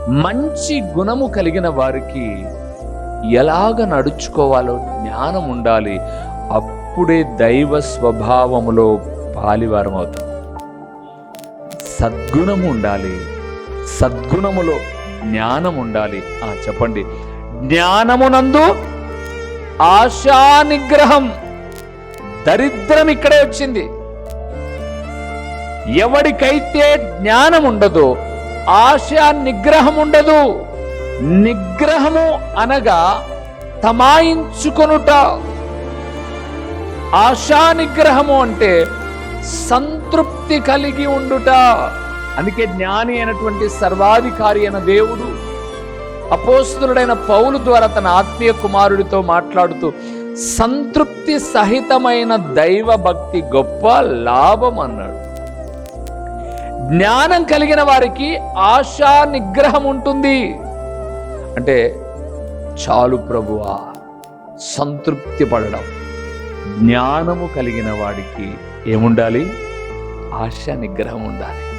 మంచి గుణము కలిగిన వారికి ఎలాగ నడుచుకోవాలో జ్ఞానం ఉండాలి. అప్పుడే దైవ స్వభావములో పాలివారం అవుతాం. సద్గుణము ఉండాలి, సద్గుణములో జ్ఞానం ఉండాలి. చెప్పండి, జ్ఞానమునందు ఆశా నిగ్రహం. దరిద్రం ఇక్కడే వచ్చింది. ఎవడికైతే జ్ఞానం ఉండదో ఆశా నిగ్రహం ఉండదు. నిగ్రహము అనగా తమాయించుకొనుట. ఆశా నిగ్రహము అంటే సంతృప్తి కలిగి ఉండుట. అందుకే జ్ఞాని అయినటువంటి సర్వాధికారి అయిన దేవుడు అపోస్తలుడైన పౌలు ద్వారా తన ఆత్మీయ కుమారుడితో మాట్లాడుతూ సంతృప్తి సహితమైన దైవ భక్తి గొప్ప లాభం అన్నాడు. జ్ఞానం కలిగిన వారికి ఆశా నిగ్రహం ఉంటుంది. అంటే చాలు ప్రభువా, సంతృప్తి పడడం. జ్ఞానము కలిగిన వాడికి ఏముండాలి? ఆశా నిగ్రహం ఉండాలి.